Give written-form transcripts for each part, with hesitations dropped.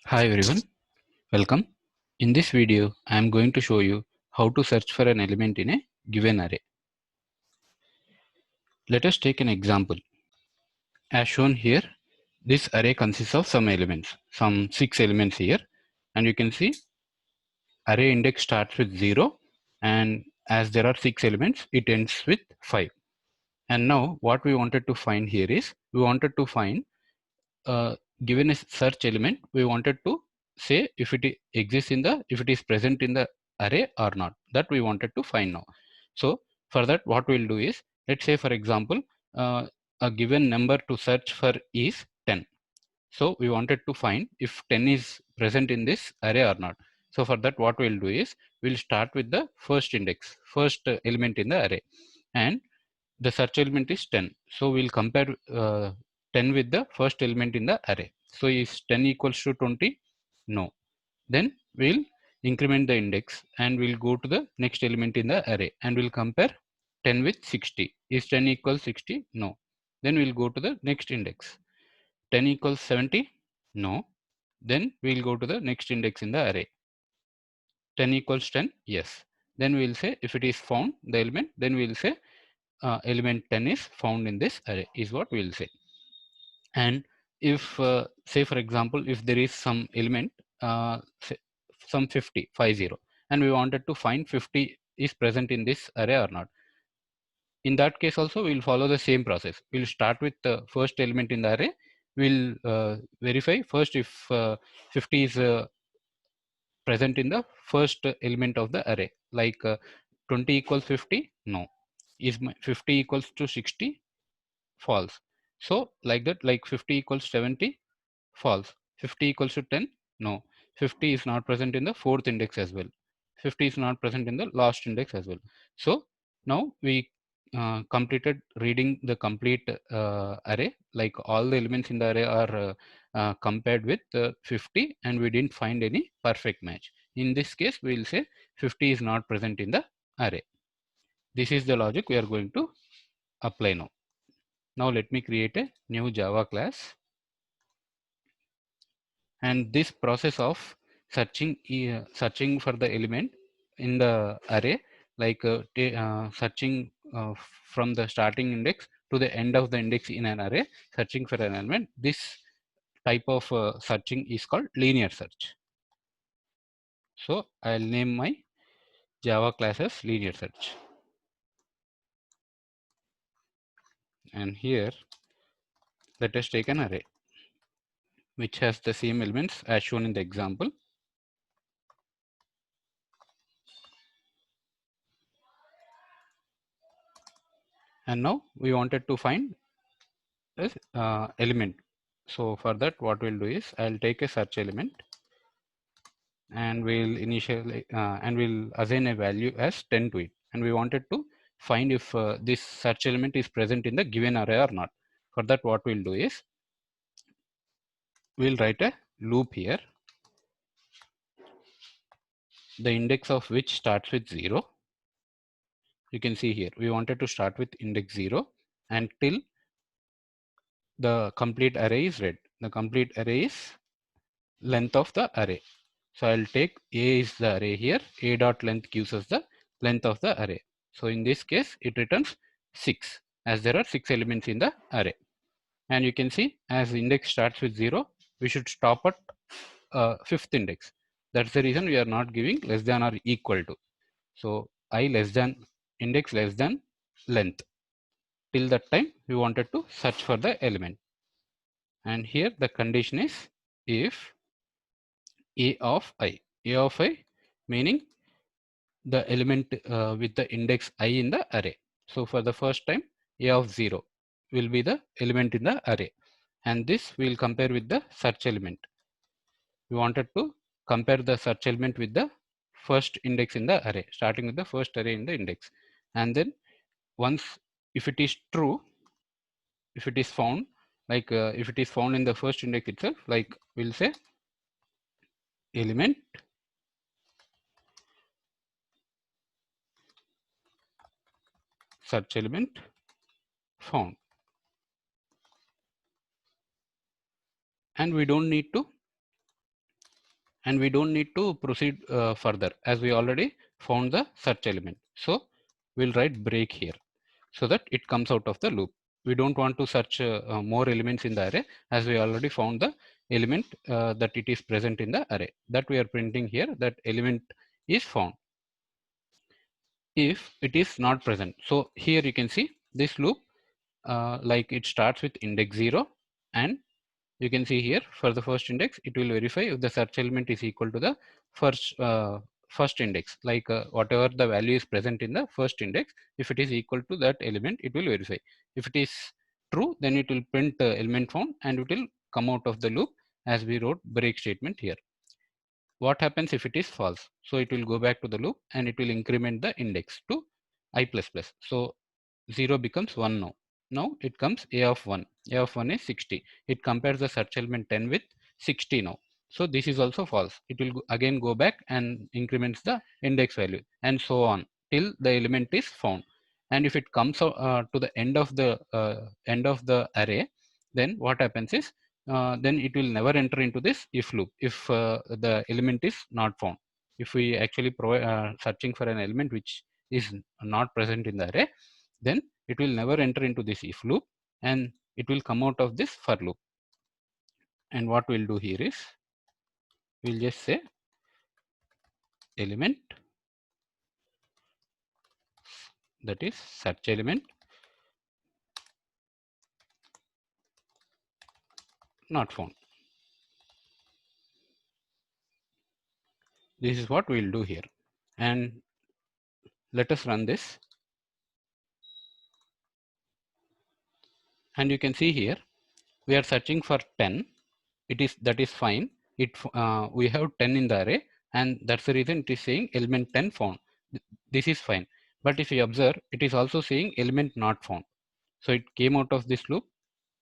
Hi everyone, welcome. In this video, I am going to show you how to search for an element in a given array. Let us take an example. As shown here, this array consists of some elements, some 6 elements here, and you can see array index starts with 0, and as there are 6 elements, it ends with 5. And now what we wanted to find here is, we wanted to find given a search element, we wanted to say if it exists in the, if it is present in the array or not. That we wanted to find now. So for that, what we'll do is, let's say for example, a given number to search for is 10. So we wanted to find if 10 is present in this array or not. So for that, what we'll do is, we'll start with the first index, first element in the array, and the search element is 10. So we'll compare 10 with the first element in the array. So is 10 equals to 20? No. Then we'll increment the index and we'll go to the next element in the array and we'll compare 10 with 60. Is 10 equals 60? No. Then we'll go to the next index. 10 equals 70? No. Then we'll go to the next index in the array. 10 equals 10? Yes. Then we'll say if it is found, the element, then we'll say element 10 is found in this array, is what we will say. And if say for example, if there is some element say some 50 and we wanted to find 50 is present in this array or not, in that case also we'll follow the same process. We'll start with the first element in the array. We'll verify first if 50 is present in the first element of the array, like 20 equals 50? No. Is 50 equals to 60? False. So like that, like 50 equals 70? False. 50 equals to 10? No. 50 is not present in the fourth index as well. 50 is not present in the last index as well. So now we completed reading the complete array, like all the elements in the array are compared with 50, and we didn't find any perfect match. In this case, we will say 50 is not present in the array. This is the logic we are going to apply now. Now let me create a new Java class, and this process of searching for the element in the array, like searching from the starting index to the end of the index in an array, searching for an element, this type of searching is called linear search. So I'll name my Java class as linear search, and here let us take an array which has the same elements as shown in the example. And now we wanted to find this element. So for that, what we'll do is, I'll take a search element and we'll initially and we'll assign a value as 10 to it. And we wanted to find if this search element is present in the given array or not. For that, what we'll do is, we'll write a loop here, the index of which starts with 0. You can see here, we wanted to start with index 0 until the complete array is read. The complete array is length of the array. So I'll take A is the array here. A dot length gives us the length of the array. So in this case, it returns 6, as there are 6 elements in the array. And you can see, as index starts with 0, we should stop at fifth index. That's the reason we are not giving less than or equal to. So I less than, index less than length. Till that time, we wanted to search for the element. And here the condition is if A of I. A of I meaning the element with the index I in the array. So for the first time, A of 0 will be the element in the array. And this we will compare with the search element. We wanted to compare the search element with the first index in the array, starting with the first array in the index. And then once, if it is true, if it is found, like if it is found in the first index itself, like we'll say element search element found. And we don't need to and we don't need to proceed further as we already found the search element. So we'll write break here so that it comes out of the loop. We don't want to search more elements in the array as we already found the element that it is present in the array. That we are printing here, that element is found if it is not present. So here you can see this loop, like it starts with index 0, and you can see here for the first index it will verify if the search element is equal to the first index, like whatever the value is present in the first index, if it is equal to that element it will verify. If it is true, then it will print element found and it will come out of the loop as we wrote break statement here. What happens if it is false? So it will go back to the loop and it will increment the index to I++. So 0 becomes 1 now. Now it comes a of 1. A of 1 is 60. It compares the search element 10 with 60 now. So this is also false. It will again go back and increments the index value and so on till the element is found. And if it comes to the end of the array, then what happens is then it will never enter into this if loop if the element is not found. If we actually provide searching for an element which is not present in the array, then it will never enter into this if loop and it will come out of this for loop. And what we'll do here is we'll just say element, that is search element not found. This is what we'll do here, and let us run this. And you can see here we are searching for 10. That is fine. We have 10 in the array, and that's the reason it is saying element 10 found. This is fine. But if you observe, it is also saying element not found. So it came out of this loop.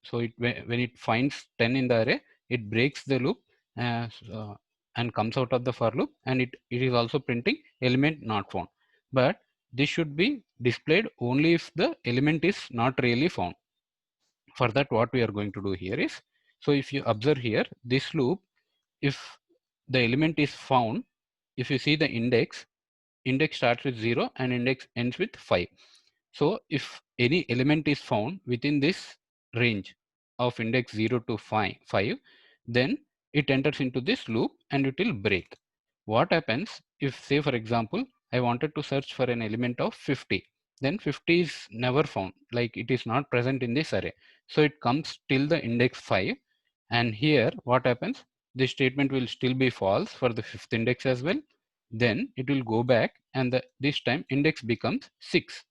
So when it finds 10 in the array, it breaks the loop and comes out of the for loop, and it is also printing element not found. But this should be displayed only if the element is not really found. For that, what we are going to do here is, so if you observe here, this loop, if the element is found, if you see the index starts with 0 and index ends with 5. So if any element is found within this range of index 0 to 5, then it enters into this loop and it will break. What happens if, say for example, I wanted to search for an element of 50, then 50 is never found, like it is not present in this array. So it comes till the index 5, and here what happens, this statement will still be false for the fifth index as well. Then it will go back and this time index becomes 6,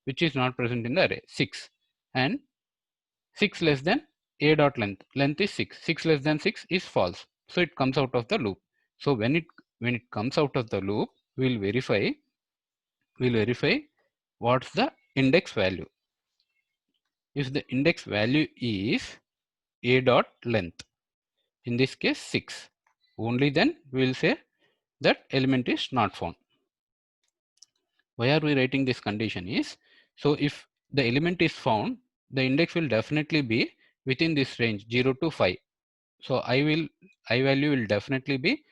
which is not present in the array, 6, and 6 less than a dot length is 6, 6 less than 6 is false, so it comes out of the loop. So when it comes out of the loop, we'll verify what's the index value. If the index value is a dot length, in this case 6, only then we will say that element is not found. Why are we writing this condition is, so if the element is found, the index will definitely be within this range 0 to 5. So I value will definitely be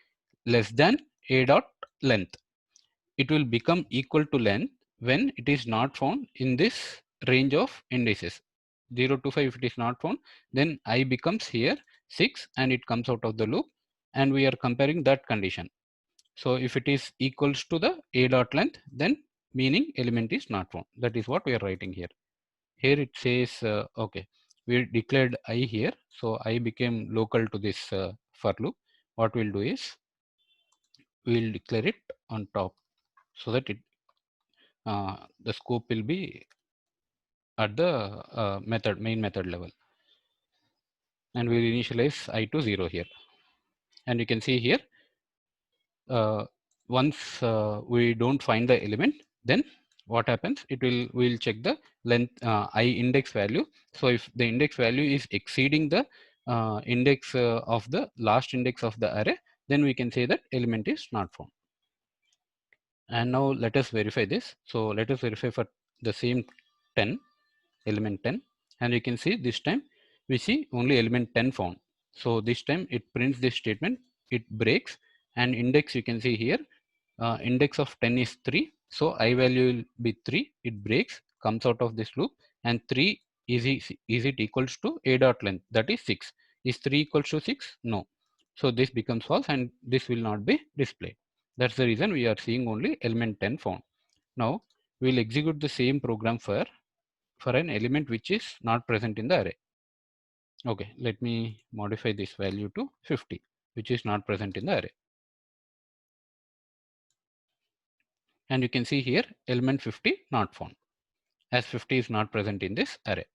less than a dot length. It will become equal to length when it is not found in this range of indices 0 to 5. If it is not found, then I becomes here 6 and it comes out of the loop, and we are comparing that condition. So if it is equals to the a dot length, then meaning element is not found. That is what we are writing here. Here it says, okay, we declared I here. So I became local to this for loop. What we'll do is, we'll declare it on top so that the scope will be at the main method level. And we'll initialize I to 0 here. And you can see here, once we don't find the element, then what happens, we'll check the length I index value. So if the index value is exceeding the index of the last index of the array, then we can say that element is not found. And now let us verify this. So let us verify for the same 10, element 10, and you can see this time we see only element 10 found. So this time it prints this statement, it breaks, And index, you can see here, index of 10 is 3. So I value will be 3. It breaks, comes out of this loop, and 3 is it equals to a dot length, that is 6. Is 3 equals to 6? No. So this becomes false and this will not be displayed. That's the reason we are seeing only element 10 found. Now we'll execute the same program for an element which is not present in the array. Okay, let me modify this value to 50, which is not present in the array. And you can see here element 50 not found, as 50 is not present in this array.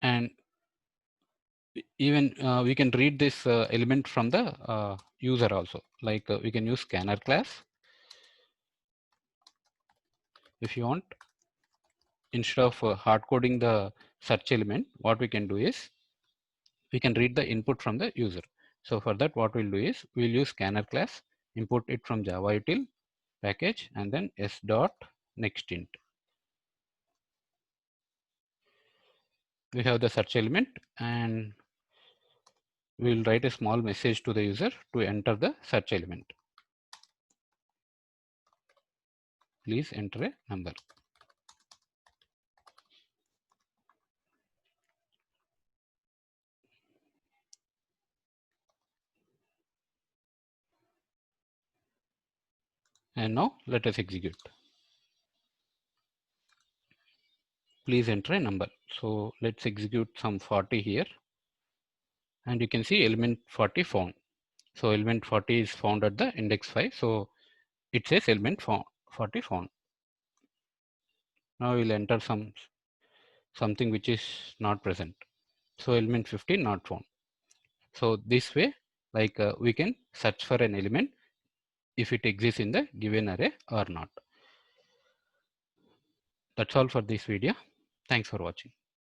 And even we can read this element from the user also, like we can use scanner class if you want. Instead of hard coding the search element, what we can do is we can read the input from the user. So for that, what we'll do is we'll use scanner class, import it from Java util package, and then s dot next int. We have the search element, and we'll write a small message to the user to enter the search element. Please enter a number. And now let us execute. Please enter a number. So let's execute some 40 here. And you can see element 40 found. So element 40 is found at the index 5. So it says element 40 found. Now we'll enter something which is not present. So element 15 not found. So this way, like we can search for an element if it exists in the given array or not. That's all for this video. Thanks for watching.